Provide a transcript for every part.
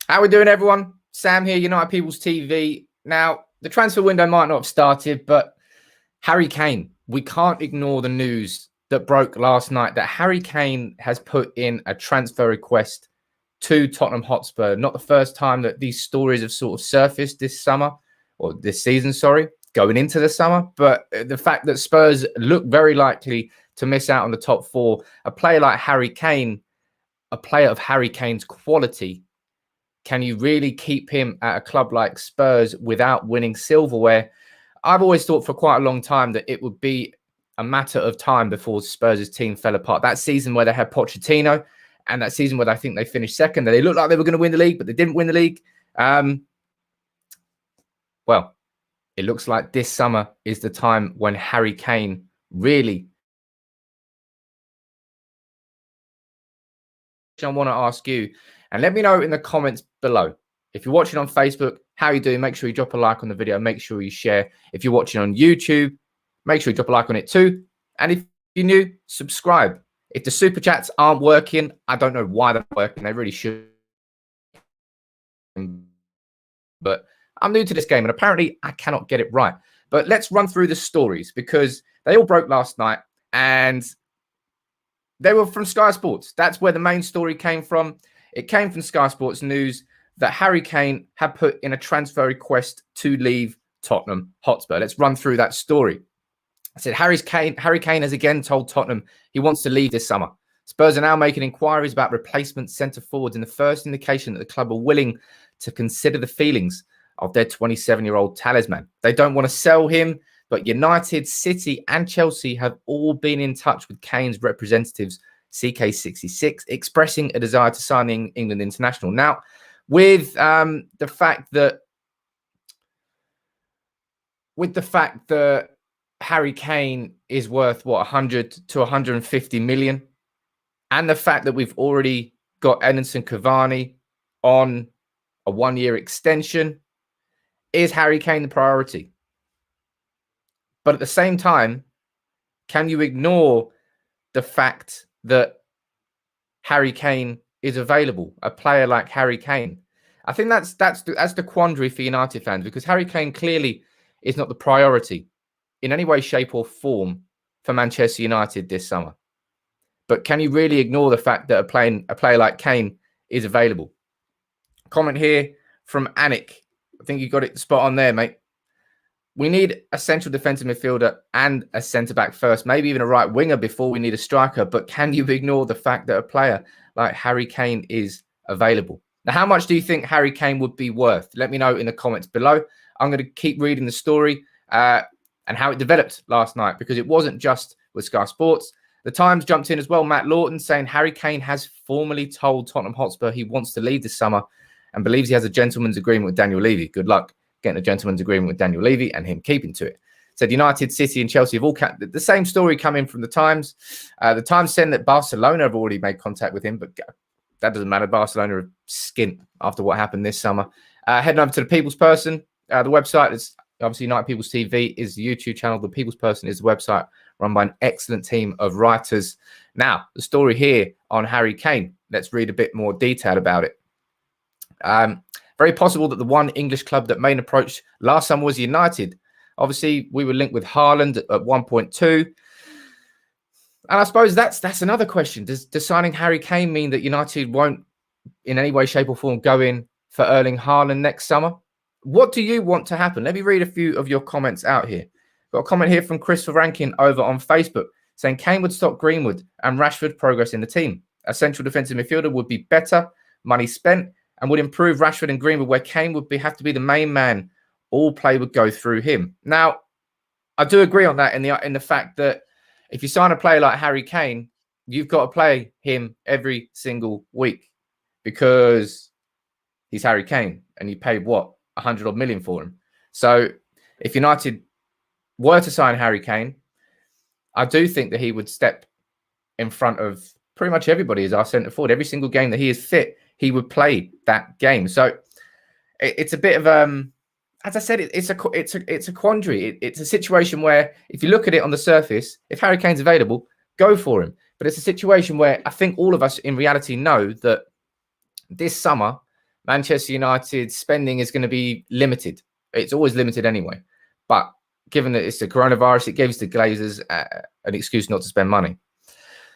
How we doing, everyone? Sam here, United People's TV. Now, the transfer window might not have started, but Harry Kane, we can't ignore the news that broke last night that Harry Kane has put in a transfer request to Tottenham Hotspur. Not the first time that these stories have sort of surfaced this summer, or this season, sorry, going into the summer. But the fact that Spurs look very likely to miss out on the top four, a player like Harry Kane, a player of Harry Kane's quality, can you really keep him at a club like Spurs without winning silverware? I've always thought for quite a long time that it would be a matter of time before Spurs' team fell apart. That season where they had Pochettino and that season where I think they finished second, they looked like they were going to win the league, but they didn't win the league. Well, it looks like this summer is the time when Harry Kane really... I want to ask you, and let me know in the comments below. If you're watching on Facebook, how you doing? Make sure you drop a like on the video. Make sure you share. If you're watching on YouTube, make sure you drop a like on it too. And if you're new, subscribe. If the super chats aren't working, I don't know why they're working. They really should. But I'm new to this game, and apparently I cannot get it right. But let's run through the stories because they all broke last night, and they were from Sky Sports. That's where the main story came from. It came from Sky Sports News that Harry Kane had put in a transfer request to leave Tottenham Hotspur. Let's run through that story. I said Harry Kane has again told Tottenham he wants to leave this summer. Spurs are now making inquiries about replacement centre forwards in the first indication that the club are willing to consider the feelings of their 27-year-old talisman. They don't want to sell him, but United, City and Chelsea have all been in touch with Kane's representatives, CK66, expressing a desire to sign in England international. Now, with the fact that Harry Kane is worth, what, 100 to 150 million, and the fact that we've already got Edinson Cavani on a one-year extension, is Harry Kane the priority? But at the same time, can you ignore the fact that Harry Kane is available, a player like Harry Kane? I think that's the quandary for United fans, because Harry Kane clearly is not the priority in any way, shape or form for Manchester United this summer. But can you really ignore the fact that a player like Kane is available? Comment here from Anik. I think you got it spot on there, mate. We need a central defensive midfielder and a centre-back first, maybe even a right winger before we need a striker. But can you ignore the fact that a player like Harry Kane is available? Now, how much do you think Harry Kane would be worth? Let me know in the comments below. I'm going to keep reading the story and how it developed last night, because it wasn't just with Sky Sports. The Times jumped in as well. Matt Lawton saying Harry Kane has formally told Tottenham Hotspur he wants to leave this summer and believes he has a gentleman's agreement with Daniel Levy. Good luck getting a gentleman's agreement with Daniel Levy and him keeping to it. Said United, City and Chelsea have all the same story coming from the Times. The Times said that Barcelona have already made contact with him, but that doesn't matter. Barcelona are skint after what happened this summer. Heading over to the People's Person. The website is obviously United People's TV is the YouTube channel. The People's Person is the website run by an excellent team of writers. Now, the story here on Harry Kane. Let's read a bit more detail about it. Very possible that the one English club that made an approach last summer was United. Obviously, we were linked with Haaland at 1.2. And I suppose that's another question. Does signing Harry Kane mean that United won't in any way, shape or form go in for Erling Haaland next summer? What do you want to happen? Let me read a few of your comments out here. Got a comment here from Chris Rankin over on Facebook saying Kane would stop Greenwood and Rashford progress in the team. A central defensive midfielder would be better, money spent, and would improve Rashford and Greenwood, where Kane would have to be the main man. All play would go through him. Now, I do agree on that in the fact that if you sign a player like Harry Kane, you've got to play him every single week because he's Harry Kane and you paid, what, 100 odd million for him. So if United were to sign Harry Kane, I do think that he would step in front of pretty much everybody as our centre forward. Every single game that he is fit, he would play that game. So it's a bit of as I said, it's a quandary. It's a situation where if you look at it on the surface, if Harry Kane's available, go for him. But it's a situation where I think all of us in reality know that this summer Manchester United spending is going to be limited. It's always limited anyway. But given that it's the coronavirus, it gives the Glazers an excuse not to spend money.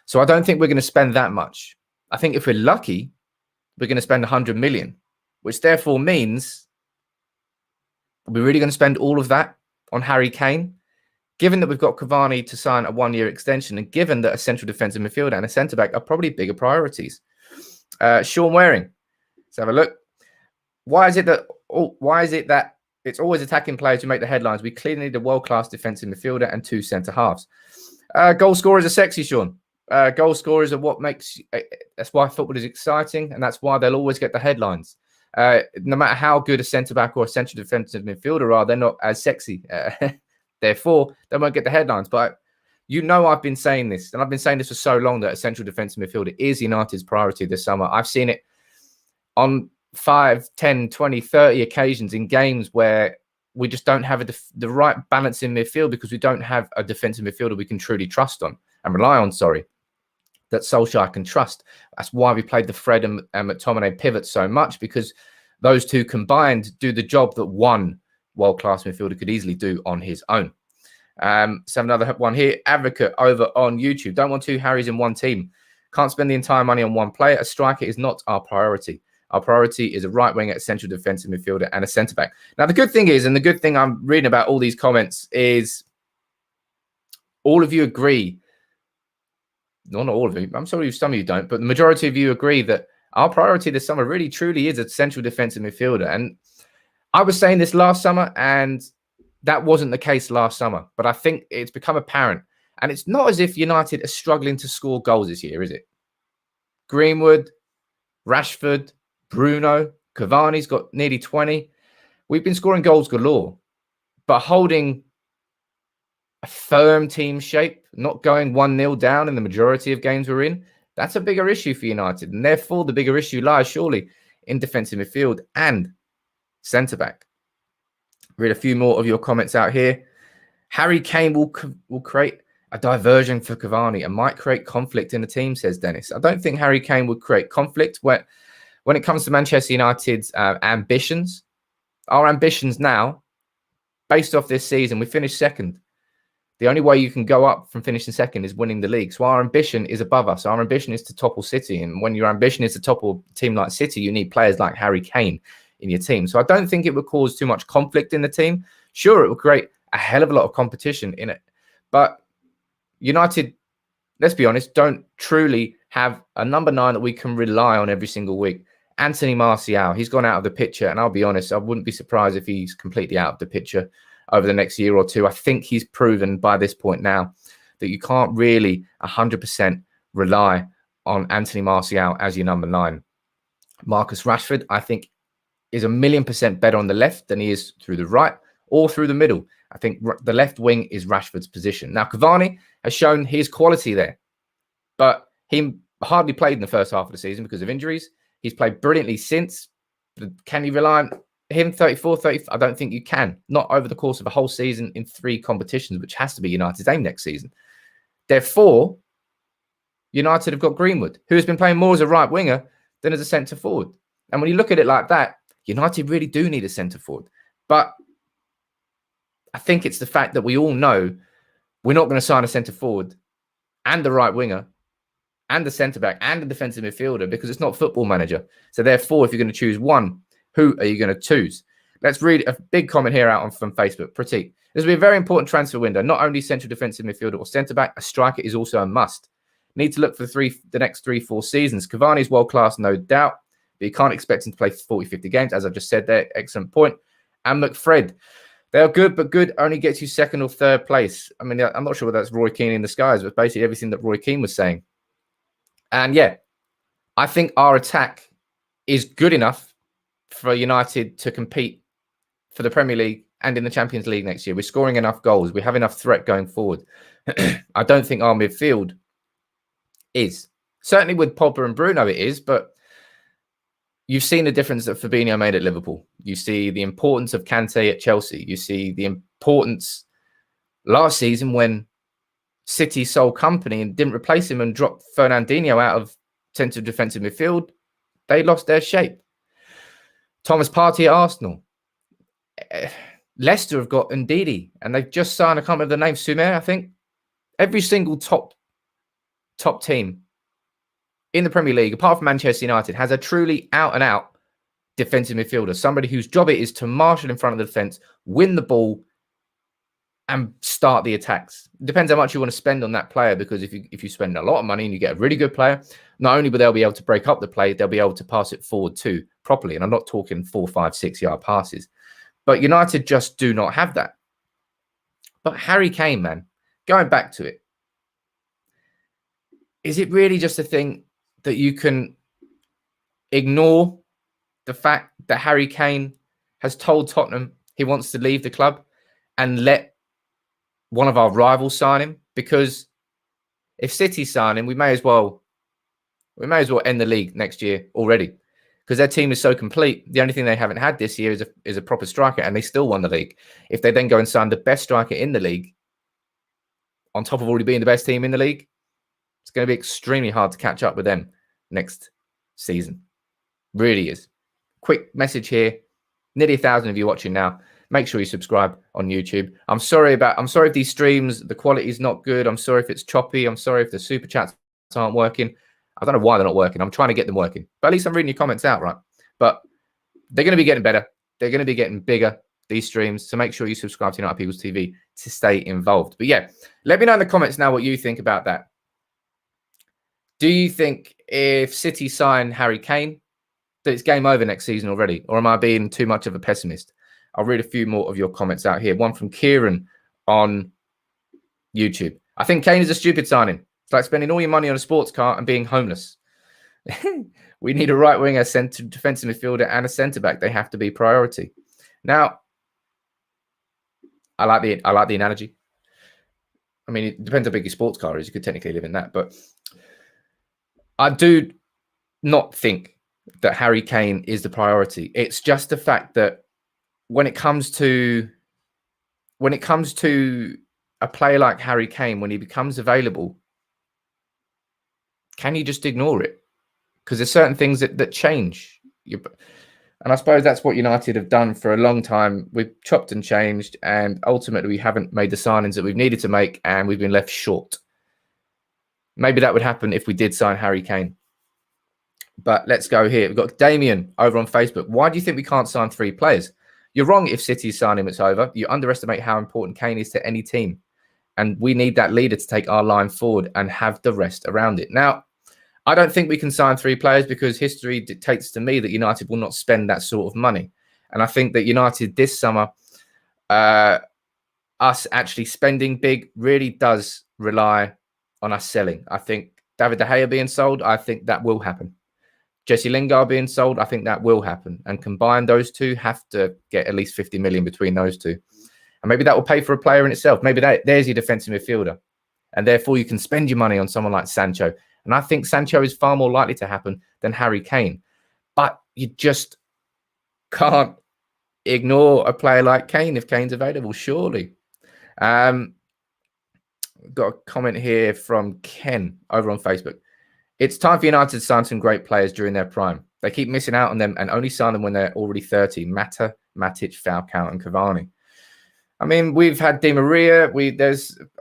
So I don't think we're going to spend that much. I think if we're lucky, we're going to spend 100 million, which therefore means we're really going to spend all of that on Harry Kane. Given that we've got Cavani to sign a one-year extension, and given that a central defensive midfielder and a centre-back are probably bigger priorities. Sean Waring, let's have a look. Why is it that it's always attacking players who make the headlines? We clearly need a world-class defensive midfielder and two centre-halves. Goal scorers are sexy, Sean. Goal scorers are what makes... that's why football is exciting, and that's why they'll always get the headlines. No matter how good a centre-back or a central defensive midfielder are, they're not as sexy. Therefore, they won't get the headlines. But you know I've been saying this, and I've been saying this for so long, that a central defensive midfielder is United's priority this summer. I've seen it on 5, 10, 20, 30 occasions in games where we just don't have the right balance in midfield because we don't have a defensive midfielder we can truly trust on and rely on, that Solskjaer can trust. That's why we played the Fred and McTominay pivot so much, because those two combined do the job that one world-class midfielder could easily do on his own. So another one here. Advocate over on YouTube. Don't want two Harrys in one team. Can't spend the entire money on one player. A striker is not our priority. Our priority is a right winger, a central defensive midfielder, and a centre-back. Now, the good thing is, and the good thing I'm reading about all these comments is all of you agree. Not all of you. I'm sorry some of you don't, but the majority of you agree that our priority this summer really, truly is a central defensive midfielder. And I was saying this last summer, and that wasn't the case last summer. But I think it's become apparent. And it's not as if United are struggling to score goals this year, is it? Greenwood, Rashford, Bruno, Cavani's got nearly 20. We've been scoring goals galore, but holding a firm team shape, not going 1-0 down in the majority of games we're in, that's a bigger issue for United. And therefore, the bigger issue lies surely in defensive midfield and centre-back. Read a few more of your comments out here. Harry Kane will create a diversion for Cavani and might create conflict in the team, says Dennis. I don't think Harry Kane would create conflict when it comes to Manchester United's ambitions. Our ambitions now, based off this season, we finished second. The only way you can go up from finishing second is winning the league. So our ambition is above us. Our ambition is to topple City. And when your ambition is to topple a team like City, you need players like Harry Kane in your team. So I don't think it would cause too much conflict in the team. Sure, it would create a hell of a lot of competition in it. But United, let's be honest, don't truly have a number 9 that we can rely on every single week. Anthony Martial, he's gone out of the picture. And I'll be honest, I wouldn't be surprised if he's completely out of the picture over the next year or two. I think he's proven by this point now that you can't really 100% rely on Anthony Martial as your number 9. Marcus Rashford, I think, is 1,000,000% better on the left than he is through the right or through the middle. I think the left wing is Rashford's position. Now, Cavani has shown his quality there, but he hardly played in the first half of the season because of injuries. He's played brilliantly since. Can you rely on him 34, 30? I don't think you can. Not over the course of a whole season in 3 competitions, which has to be United's aim next season. Therefore, United have got Greenwood, who has been playing more as a right winger than as a centre forward. And when you look at it like that, United really do need a centre forward. But I think it's the fact that we all know we're not going to sign a centre forward and the right winger and the centre back and the defensive midfielder because it's not Football Manager. So therefore, if you're going to choose one, who are you going to choose? Let's read a big comment here out from Facebook. Pratik. This will be a very important transfer window. Not only central defensive midfielder or centre back, a striker is also a must. Need to look for the next 3-4 seasons. Cavani's world class, no doubt, but you can't expect him to play 40, 50 games, as I just said there. Excellent point. And McFred. They are good, but good only gets you second or third place. I mean, I'm not sure whether that's Roy Keane in the skies, but basically everything that Roy Keane was saying. And yeah, I think our attack is good enough for United to compete for the Premier League and in the Champions League next year. We're scoring enough goals. We have enough threat going forward. I don't think our midfield is. Certainly with Pogba and Bruno it is, but you've seen the difference that Fabinho made at Liverpool. You see the importance of Kante at Chelsea. You see the importance last season when City sold company and didn't replace him and dropped Fernandinho out of central defensive midfield. They lost their shape. Thomas Partey at Arsenal. Leicester have got Ndidi, and they've just signed, I can't remember the name, Sumer, I think. Every single top team in the Premier League, apart from Manchester United, has a truly out-and-out defensive midfielder, somebody whose job it is to marshal in front of the defence, win the ball, and start the attacks. It depends how much you want to spend on that player, because if you spend a lot of money and you get a really good player, not only will they be able to break up the play, they'll be able to pass it forward too properly. And I'm not talking 4, 5, 6 yard passes. But United just do not have that. But Harry Kane, man, going back to it, is it really just a thing that you can ignore the fact that Harry Kane has told Tottenham he wants to leave the club and let one of our rivals sign him? Because if City sign him, we may as well end the league next year already, because their team is so complete. The only thing they haven't had this year is a proper striker, and they still won the league. If they then go and sign the best striker in the league, on top of already being the best team in the league, it's going to be extremely hard to catch up with them next season. Really is. Quick message here. Nearly 1,000 of you watching now. Make sure you subscribe on YouTube. I'm sorry if these streams, the quality is not good. I'm sorry if it's choppy. I'm sorry if the super chats aren't working. I don't know why they're not working. I'm trying to get them working. But at least I'm reading your comments out, right? But they're going to be getting better. They're going to be getting bigger, these streams. So make sure you subscribe to United People's TV to stay involved. But yeah, let me know in the comments now what you think about that. Do you think if City sign Harry Kane, that it's game over next season already? Or am I being too much of a pessimist? I'll read a few more of your comments out here. One from Kieran on YouTube. I think Kane is a stupid signing. It's like spending all your money on a sports car and being homeless. We need a right winger, centre defensive midfielder, and a centre back. They have to be priority. Now, I like the analogy. I mean, it depends how big your sports car is. You could technically live in that, but I do not think that Harry Kane is the priority. It's just the fact that when it comes to a player like Harry Kane, when he becomes available, can you just ignore it? Because there's certain things that change. And I suppose that's what United have done for a long time. We've chopped and changed, and ultimately we haven't made the signings that we've needed to make, and we've been left short. Maybe that would happen if we did sign Harry Kane. But let's go here. We've got Damien over on Facebook. Why do you think we can't sign 3 players? You're wrong if City sign him, it's over. You underestimate how important Kane is to any team. And we need that leader to take our line forward and have the rest around it. Now, I don't think we can sign 3 players because history dictates to me that United will not spend that sort of money. And I think that United this summer, us actually spending big really does rely on us selling. I think David De Gea being sold, I think that will happen. Jesse Lingard being sold, I think that will happen. And combined, those two have to get at least 50 million between those two. And maybe that will pay for a player in itself. Maybe there's your defensive midfielder. And therefore, you can spend your money on someone like Sancho. And I think Sancho is far more likely to happen than Harry Kane. But you just can't ignore a player like Kane if Kane's available, surely. Got a comment here from Ken over on Facebook. It's time for United to sign some great players during their prime. They keep missing out on them and only sign them when they're already 30. Mata, Matic, Falcao, and Cavani. I mean, we've had Di Maria.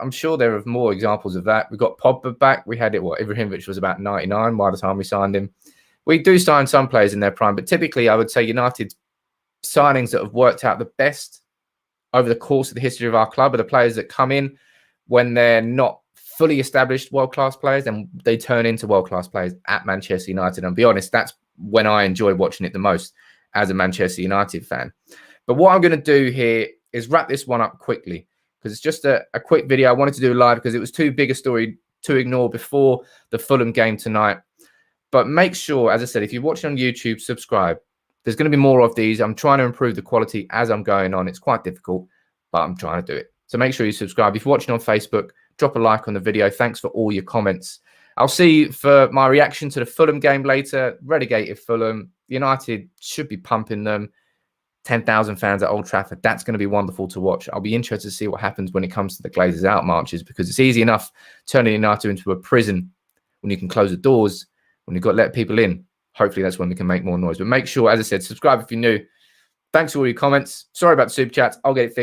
I'm sure there are more examples of that. We got Pogba back. We had Ibrahimovic was about 99 by the time we signed him. We do sign some players in their prime, but typically I would say United's signings that have worked out the best over the course of the history of our club are the players that come in when they're not fully established world-class players, and they turn into world-class players at Manchester United. And be honest, that's when I enjoy watching it the most as a Manchester United fan. But what I'm going to do here is wrap this one up quickly, because it's just a quick video. I wanted to do live because it was too big a story to ignore before the Fulham game tonight. But make sure, as I said, if you're watching on YouTube, subscribe. There's going to be more of these. I'm trying to improve the quality as I'm going on. It's quite difficult, but I'm trying to do it. So make sure you subscribe. If you're watching on Facebook, drop a like on the video. Thanks for all your comments. I'll see you for my reaction to the Fulham game later. Relegated Fulham. United should be pumping them. 10,000 fans at Old Trafford. That's going to be wonderful to watch. I'll be interested to see what happens when it comes to the Glazers out marches, because it's easy enough turning United into a prison when you can close the doors, when you've got to let people in. hopefully that's when we can make more noise. But make sure, as I said, subscribe if you're new. Thanks for all your comments. Sorry about the super chats. I'll get it fixed.